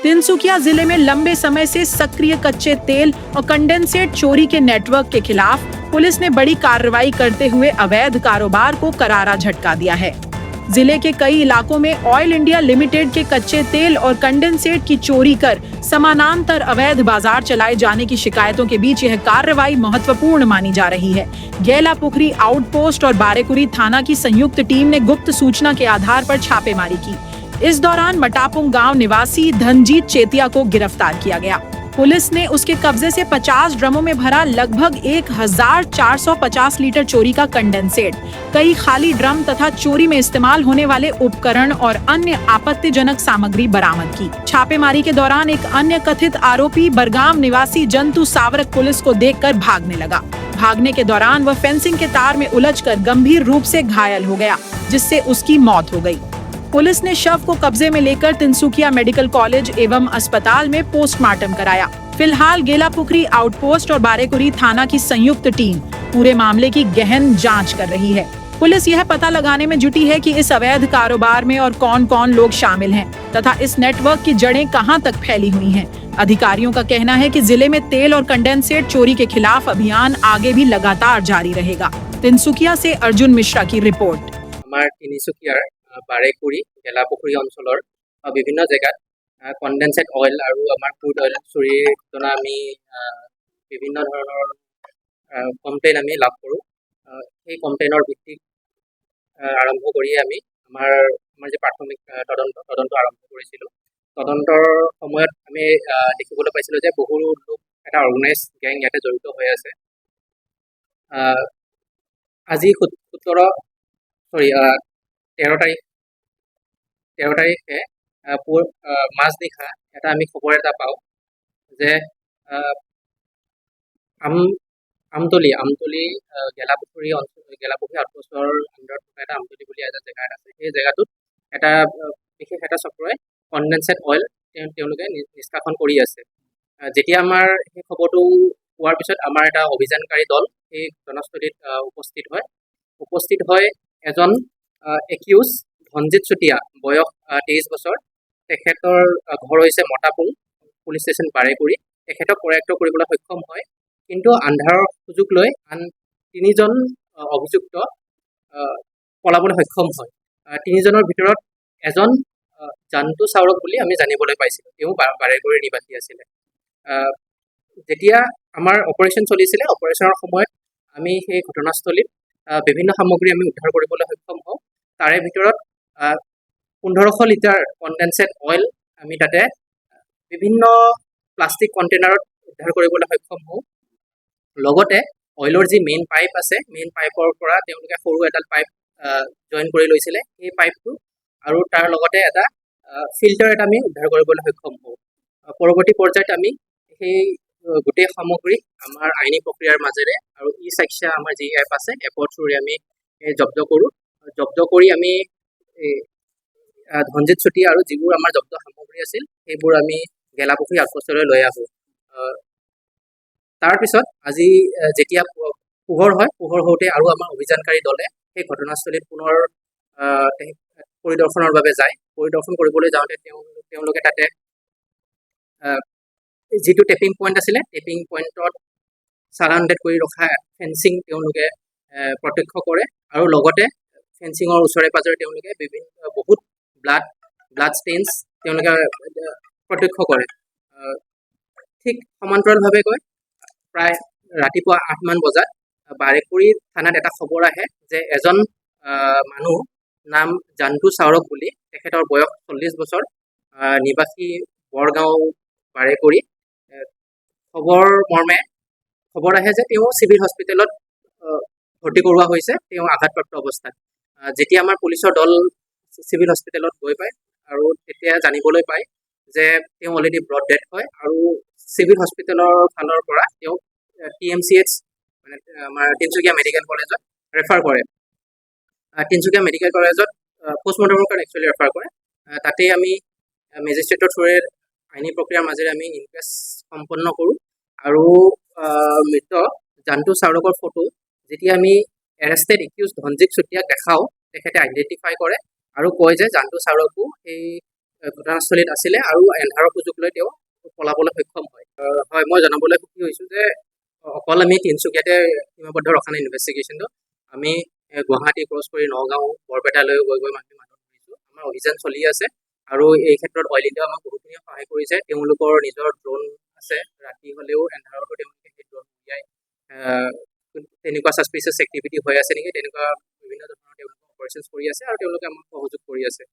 तिनसुकिया जिले में लंबे समय से सक्रिय कच्चे तेल और कंडेंसेट चोरी के नेटवर्क के खिलाफ पुलिस ने बड़ी कार्रवाई करते हुए अवैध कारोबार को करारा झटका दिया है। जिले के कई इलाकों में ऑयल इंडिया लिमिटेड के कच्चे तेल और कंडेंसेट की चोरी कर समानांतर अवैध बाजार चलाए जाने की शिकायतों के बीच यह कार्रवाई महत्वपूर्ण मानी जा रही है। गेलापुखरी आउटपोस्ट और बारेकुरी थाना की संयुक्त टीम ने गुप्त सूचना के आधार पर छापेमारी की। इस दौरान मटापुंग गांव निवासी धनजीत चेतिया को गिरफ्तार किया गया। पुलिस ने उसके कब्जे से 50 ड्रमों में भरा लगभग 1450 लीटर चोरी का कंडेंसेट, कई खाली ड्रम तथा चोरी में इस्तेमाल होने वाले उपकरण और अन्य आपत्तिजनक सामग्री बरामद की। छापेमारी के दौरान एक अन्य कथित आरोपी बरगाम निवासी जंतु सावरक पुलिस को देखकर भागने लगा। भागने के दौरान वह फेंसिंग के तार में उलझकर गंभीर रूप से घायल हो गया, जिससे उसकी मौत हो गई। पुलिस ने शव को कब्जे में लेकर तिनसुकिया मेडिकल कॉलेज एवं अस्पताल में पोस्टमार्टम कराया। फिलहाल गेलापुखरी आउटपोस्ट और बारेकुरी थाना की संयुक्त टीम पूरे मामले की गहन जांच कर रही है। पुलिस यह पता लगाने में जुटी है कि इस अवैध कारोबार में और कौन-कौन लोग शामिल हैं तथा इस नेटवर्क की जड़ें कहां तक फैली हुई हैं। अधिकारियों का कहना है कि जिले में तेल और कंडेंसेट चोरी के खिलाफ अभियान आगे भी लगातार जारी रहेगा। तिनसुकिया से अर्जुन मिश्रा की रिपोर्ट। বাৰেকুৰি গেলাপুখুৰী অঞ্চলৰ বিভিন্ন জেগাত কনডেনছেট অইল আৰু আমাৰ ক্ৰুড অইল চুৰিৰ ঘটনা আমি বিভিন্ন ধৰণৰ কমপ্লেইন আমি লাভ কৰোঁ। সেই কমপ্লেইনৰ ভিত্তিত আৰম্ভ কৰি আমি আমাৰ যে প্ৰাথমিক তদন্ত আৰম্ভ কৰিছিলোঁ। তদন্তৰ সময়ত আমি দেখিবলৈ পাইছিলোঁ যে বহু লোক এটা অৰ্গেনাইজ গেং ইয়াতে জড়িত হৈ আছে। আজি 13 তাৰিখে মাজনিশা এটা আমি খবৰ এটা পাওঁ যে আমতলি গেলাপুখুৰী আউটপোষ্টৰ আণ্ডাৰত থকা এটা আমতলি বুলি এটা জেগা আছে। সেই জেগাটোত এটা বিশেষ এটা চক্ৰই কনডেনছেট অইল তেওঁলোকে নিষ্কাশন কৰি আছে। যেতিয়া আমাৰ সেই খবৰটো পোৱাৰ পিছত আমাৰ এটা অভিযানকাৰী দল সেই ঘটনাস্থলীত উপস্থিত হয় এজন একিউজ ধনজিত চুতীয়া, বয়স 23 বছৰ। তেখেতৰ ঘৰ হৈছে মটাপুং পুলিচ ষ্টেচন বাৰেকুৰি। তেখেতক কৰায়ত্ব কৰিবলৈ সক্ষম হয়, কিন্তু আন্ধাৰৰ সুযোগ লৈ আন 3জন অভিযুক্ত পলাবলৈ সক্ষম হয়। 3জনৰ ভিতৰত এজন জান্তু চাউৰক বুলি আমি জানিবলৈ পাইছিলোঁ। তেওঁ বাৰেকুৰিৰ নিবাসী আছিলে। যেতিয়া আমাৰ অপাৰেশ্যন চলিছিলে, অপাৰেশ্যনৰ সময়ত আমি সেই ঘটনাস্থলীত বিভিন্ন সামগ্ৰী আমি উদ্ধাৰ কৰিবলৈ সক্ষম হওঁ। তাৰে ভিতৰত 1500 লিটাৰ কনডেনছেট অইল আমি তাতে বিভিন্ন প্লাষ্টিক কণ্টেইনাৰত উদ্ধাৰ কৰিবলৈ সক্ষম হওঁ। লগতে অইলৰ যি মেইন পাইপ আছে, মেইন পাইপৰ পৰা তেওঁলোকে সৰু এডাল পাইপ জইন কৰি লৈছিলে। সেই পাইপটো আৰু তাৰ লগতে এটা ফিল্টাৰ এটা আমি উদ্ধাৰ কৰিবলৈ সক্ষম হওঁ। পৰৱৰ্তী পৰ্যায়ত আমি সেই গোটেই সামগ্ৰী আমাৰ আইনী প্ৰক্ৰিয়াৰ মাজেৰে আৰু ই-সাক্ষ্য আমাৰ যি এপ আছে, এপৰ থ্ৰুৰে আমি জব্দ কৰোঁ। জব্দ কৰি আমি ধনজিত চুতীয়া আৰু যিবোৰ আমাৰ জব্দ সামগ্ৰী আছিল সেইবোৰ আমি গেলাপুখুৰী আউটপোষ্টলৈ লৈ আহোঁ। তাৰপিছত আজি যেতিয়া পোহৰ হওঁতে আৰু আমাৰ অভিযানকাৰী দলে সেই ঘটনাস্থলীত পুনৰ পৰিদৰ্শনৰ বাবে যায়। পৰিদৰ্শন কৰিবলৈ যাওঁতে তেওঁলোকে তাতে যিটো টেপিং পইণ্ট আছিলে, টেপিং পইণ্টত চাৰাউণ্ডেড কৰি ৰখা ফেন্সিং তেওঁলোকে প্ৰত্যক্ষ কৰে আৰু লগতে ফেন্সিঙৰ ওচৰে পাজৰে তেওঁলোকে বহুত ব্লাড ষ্টেইনছ তেওঁলোকে প্ৰত্যক্ষ কৰে। ঠিক সমান্তৰালভাৱে গৈ প্ৰায় ৰাতিপুৱা 8মান বজাত বাৰেকুৰি থানাত এটা খবৰ আহে যে এজন মানুহ নাম জান্তু চাউৰক বুলি, তেখেতৰ বয়স 40 বছৰ, নিবাসী বৰগাঁও বাৰেকুৰি। খবৰ আহে যে তেওঁ চিভিল হস্পিটেলত ভৰ্তি কৰোৱা হৈছে, তেওঁ আঘাতপ্ৰাপ্ত অৱস্থাত। যেতিয়া আমাৰ পুলিচৰ দল চিভিল হস্পিটেলত গৈ পায় আৰু তেতিয়া জানিবলৈ পায় যে তেওঁ অলৰেডি ব্ৰড ডেথ হয় আৰু চিভিল হস্পিটেলৰ ফালৰ পৰা তেওঁক TMCH মানে আমাৰ তিনচুকীয়া মেডিকেল কলেজত ৰেফাৰ কৰে। তিনচুকীয়া মেডিকেল কলেজত পোষ্টমৰ্টমৰ কাৰণে একচুৱেলি ৰেফাৰ কৰে। তাতেই আমি মেজিষ্ট্ৰেটৰ থ্ৰুৰে আইনী প্ৰক্ৰিয়াৰ মাজেৰে আমি ইনকুৱেষ্ট সম্পন্ন কৰোঁ আৰু মৃত জান্তু চাউৰকৰ ফটো যেতিয়া আমি এৰেষ্টেড একিউজ ধনজিত চুতীয়াক দেখাওঁ, তেখেতে আইডেণ্টিফাই কৰে আৰু কয় যে জান্তু চাউৰকো সেই ঘটনাস্থলীত আছিলে আৰু এন্ধাৰৰ সুযোগ লৈ তেওঁ পলাবলৈ সক্ষম হয়। হয়, মই জনাবলৈ সুখী হৈছোঁ যে অকল আমি তিনিচুকীয়াতে সীমাবদ্ধ ৰখা নাই ইনভেষ্টিগেশ্যনটো। আমি গুৱাহাটী ক্ৰছ কৰি নগাঁও বৰপেটালৈ গৈ মানুহ ধৰিছোঁ। আমাৰ অভিযান চলি আছে আৰু এই ক্ষেত্ৰত অইল ইণ্ডিয়াও আমাক বহুতখিনি সহায় কৰিছে। তেওঁলোকৰ নিজৰ ড্ৰোন আছে, ৰাতি হ'লেও এন্ধাৰতো তেওঁলোকে সেই ড্ৰোন উলিয়াই তেনেকুৱা ছাছপিচিয়াছ এক্টিভিটি হৈ আছে নেকি তেনেকুৱা বিভিন্ন ধৰণৰ তেওঁলোকে অপাৰেশ্যনছ কৰি আছে আৰু তেওঁলোকে আমাক সহযোগ কৰি আছে।